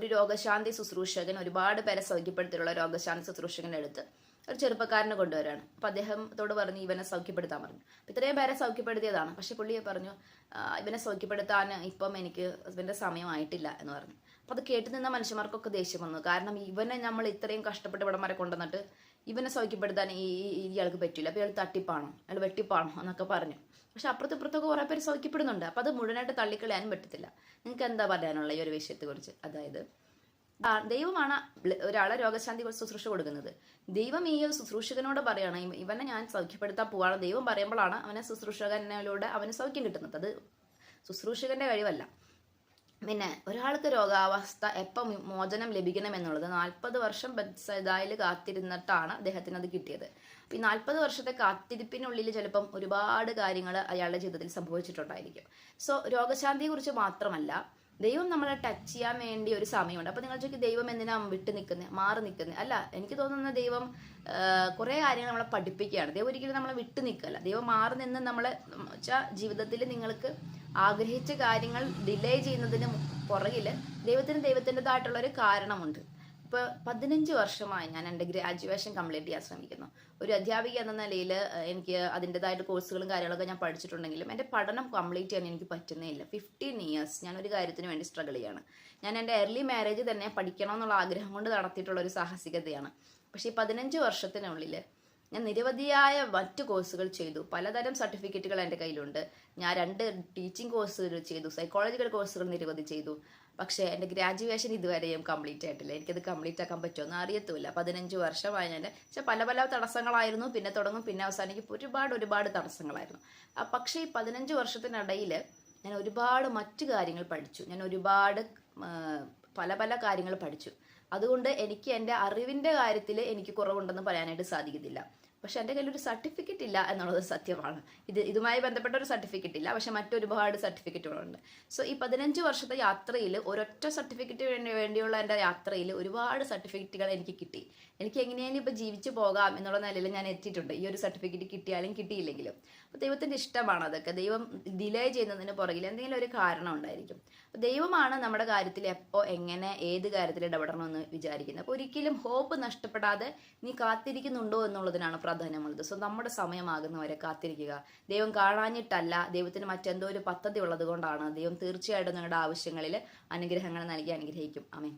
ഒരു രോഗശാന്തി ശുശ്രൂഷകൻ ഒരുപാട് പേരെ സൗഖ്യപ്പെടുത്തിയുള്ള രോഗശാന്തി ശുശ്രൂഷകൻ്റെ അടുത്ത് ഒരു ചെറുപ്പക്കാരനെ കൊണ്ടുവരാണ്. അപ്പം അദ്ദേഹത്തോട് പറഞ്ഞു ഇവനെ സൗഖ്യപ്പെടുത്താൻ പറഞ്ഞു. ഇത്രയും പേരെ സൗഖ്യപ്പെടുത്തിയതാണ്. പക്ഷെ പുള്ളിയെ പറഞ്ഞു ഇവനെ സൗഖ്യപ്പെടുത്താൻ ഇപ്പം എനിക്ക് ഇവൻ്റെ സമയമായിട്ടില്ല എന്ന് പറഞ്ഞു. അപ്പോൾ അത് കേട്ട് നിന്ന മനുഷ്യന്മാർക്കൊക്കെ ദേഷ്യം വന്നു. കാരണം ഇവനെ നമ്മൾ ഇത്രയും കഷ്ടപ്പെട്ട് ഇവിടം വരെ കൊണ്ടുവന്നിട്ട് ഇവനെ സൗഖ്യപ്പെടുത്താൻ ഇയാൾക്ക് പറ്റില്ല. അപ്പോൾ ഇയാൾ തട്ടിപ്പാണോ, അയാൾ വെട്ടിപ്പാണോ എന്നൊക്കെ പറഞ്ഞു. പക്ഷെ അപ്പുറത്തിപ്പുറത്തൊക്കെ കുറേ പേര് സൗഖ്യപ്പെടുന്നുണ്ട്. അപ്പോൾ അത് മുഴുവനായിട്ട് തള്ളിക്കളയാനും പറ്റത്തില്ല. നിങ്ങൾക്ക് എന്താ പറയാനുള്ള ഈ ഒരു വിഷയത്തെക്കുറിച്ച്? അതായത് ദൈവമാണ് ഒരാളെ രോഗശാന്തി ശുശ്രൂഷ കൊടുക്കുന്നത്. ദൈവം ഈ ഒരു ശുശ്രൂഷകനോട് പറയാണ് ഇവനെ ഞാൻ സൗഖ്യപ്പെടുത്താൻ പോവാണ്. ദൈവം പറയുമ്പോഴാണ് അവനെ ശുശ്രൂഷകനിലൂടെ അവന് സൗഖ്യം കിട്ടുന്നത്. അത് ശുശ്രൂഷകന്റെ കഴിവല്ല. പിന്നെ ഒരാൾക്ക് രോഗാവസ്ഥ എപ്പം മോചനം ലഭിക്കണം എന്നുള്ളത് 40 വർഷം ബെത്സദയിൽ കാത്തിരുന്നിട്ടാണ് അദ്ദേഹത്തിന് അത് കിട്ടിയത്. ഈ 40 വർഷത്തെ കാത്തിരിപ്പിനുള്ളിൽ ചിലപ്പം ഒരുപാട് കാര്യങ്ങൾ അയാളുടെ ജീവിതത്തിൽ സംഭവിച്ചിട്ടുണ്ടായിരിക്കും. സോ രോഗശാന്തിയെ കുറിച്ച് മാത്രമല്ല, ദൈവം നമ്മളെ ടച്ച് ചെയ്യാൻ വേണ്ടി ഒരു സമയമുണ്ട്. അപ്പൊ നിങ്ങൾ ചോദിക്കും ദൈവം എന്തിനാ വിട്ടു നിൽക്കുന്നത്, മാറി നിൽക്കുന്നത്? അല്ല, എനിക്ക് തോന്നുന്ന ദൈവം കുറെ കാര്യങ്ങൾ നമ്മളെ പഠിപ്പിക്കുകയാണ്. ദൈവം ഒരിക്കലും നമ്മളെ വിട്ടു നിൽക്കല്ല. ദൈവം മാറി നിന്ന് നമ്മളെ ജീവിതത്തിൽ നിങ്ങൾക്ക് ആഗ്രഹിച്ച കാര്യങ്ങൾ ഡിലേ ചെയ്യുന്നതിന് പുറകില് ദൈവത്തിൻ്റെതായിട്ടുള്ള ഒരു കാരണമുണ്ട്. ഇപ്പോൾ 15 വർഷമായി ഞാൻ എൻ്റെ ഗ്രാജുവേഷൻ കംപ്ലീറ്റ് ചെയ്യാൻ ശ്രമിക്കുന്നു. ഒരു അധ്യാപിക എന്ന നിലയിൽ എനിക്ക് അതിൻ്റെതായിട്ട് കോഴ്സുകളും കാര്യങ്ങളൊക്കെ ഞാൻ പഠിച്ചിട്ടുണ്ടെങ്കിലും എൻ്റെ പഠനം കംപ്ലീറ്റ് ചെയ്യാൻ എനിക്ക് പറ്റുന്നേ ഇല്ല. 15 ഇയേഴ്സ് ഞാൻ ഒരു കാര്യത്തിന് വേണ്ടി സ്ട്രഗിൾ ചെയ്യാണ്. ഞാൻ എൻ്റെ ഏർലി മാരേജ് തന്നെ പഠിക്കണം എന്നുള്ള ആഗ്രഹം കൊണ്ട് നടത്തിയിട്ടുള്ള ഒരു സാഹസികതയാണ്. പക്ഷേ ഈ 15 വർഷത്തിനുള്ളിൽ ഞാൻ നിരവധിയായ മറ്റു കോഴ്സുകൾ ചെയ്തു. പലതരം സർട്ടിഫിക്കറ്റുകൾ എൻ്റെ കയ്യിലുണ്ട്. ഞാൻ 2 ടീച്ചിങ് കോഴ്സുകൾ ചെയ്തു, സൈക്കോളജിക്കൽ കോഴ്സുകൾ നിരവധി ചെയ്തു. പക്ഷേ എൻ്റെ ഗ്രാജുവേഷൻ ഇതുവരെയും കംപ്ലീറ്റ് ആയിട്ടില്ല. എനിക്കത് കംപ്ലീറ്റ് ആക്കാൻ പറ്റുമെന്ന് അറിയത്തുമില്ല. 15 വർഷമായി ഞാൻ. പക്ഷെ പല തടസ്സങ്ങളായിരുന്നു. പിന്നെ തുടങ്ങും, പിന്നെ അവസാനിക്കും. ഒരുപാട് തടസ്സങ്ങളായിരുന്നു. പക്ഷേ ഈ 15 വർഷത്തിനിടയിൽ ഞാൻ ഒരുപാട് മറ്റു കാര്യങ്ങൾ പഠിച്ചു. ഞാൻ ഒരുപാട് പല കാര്യങ്ങൾ പഠിച്ചു. അതുകൊണ്ട് എനിക്ക് എൻ്റെ അറിവിൻ്റെ കാര്യത്തിൽ എനിക്ക് കുറവുണ്ടെന്ന് പറയാനായിട്ട് സാധിക്കത്തില്ല. പക്ഷെ എൻ്റെ കയ്യിൽ ഒരു സർട്ടിഫിക്കറ്റ് ഇല്ല എന്നുള്ളത് സത്യമാണ്. ഇതുമായി ബന്ധപ്പെട്ട ഒരു സർട്ടിഫിക്കറ്റ് ഇല്ല, പക്ഷെ മറ്റൊരുപാട് സർട്ടിഫിക്കറ്റുകളുണ്ട്. സോ ഈ 15 വർഷത്തെ യാത്രയിൽ ഒരൊറ്റ സർട്ടിഫിക്കറ്റ് വേണ്ടിയുള്ള എൻ്റെ യാത്രയിൽ ഒരുപാട് സർട്ടിഫിക്കറ്റുകൾ എനിക്ക് കിട്ടി. എനിക്ക് എങ്ങനെയാണ് ഇപ്പോൾ ജീവിച്ചു പോകാം എന്നുള്ള നിലയിൽ ഞാൻ എത്തിയിട്ടുണ്ട്, ഈ ഒരു സർട്ടിഫിക്കറ്റ് കിട്ടിയാലും കിട്ടിയില്ലെങ്കിലും. അപ്പോൾ ദൈവത്തിൻ്റെ ഇഷ്ടമാണ് അതൊക്കെ. ദൈവം ഡിലേ ചെയ്യുന്നതിന് പുറകിൽ എന്തെങ്കിലും ഒരു കാരണം ഉണ്ടായിരിക്കും. ദൈവമാണ് നമ്മുടെ കാര്യത്തിൽ എപ്പോൾ എങ്ങനെ ഏത് കാര്യത്തിൽ ഇടപെടണമെന്ന് വിചാരിക്കുന്നത്. അപ്പോൾ ഒരിക്കലും ഹോപ്പ് നഷ്ടപ്പെടാതെ നീ കാത്തിരിക്കുന്നുണ്ടോ എന്നുള്ളതിനാണ് പ്രാധാന്യമുള്ളത്. സോ നമ്മുടെ സമയമാകുന്നവരെ കാത്തിരിക്കുക. ദൈവം കാണാഞ്ഞിട്ടല്ല, ദൈവത്തിന് മറ്റെന്തോ ഒരു പദ്ധതി ഉള്ളത് കൊണ്ടാണ്. ദൈവം തീർച്ചയായിട്ടും നിങ്ങളുടെ ആവശ്യങ്ങളിൽ അനുഗ്രഹങ്ങൾ നൽകി അനുഗ്രഹിക്കും. ആമേൻ.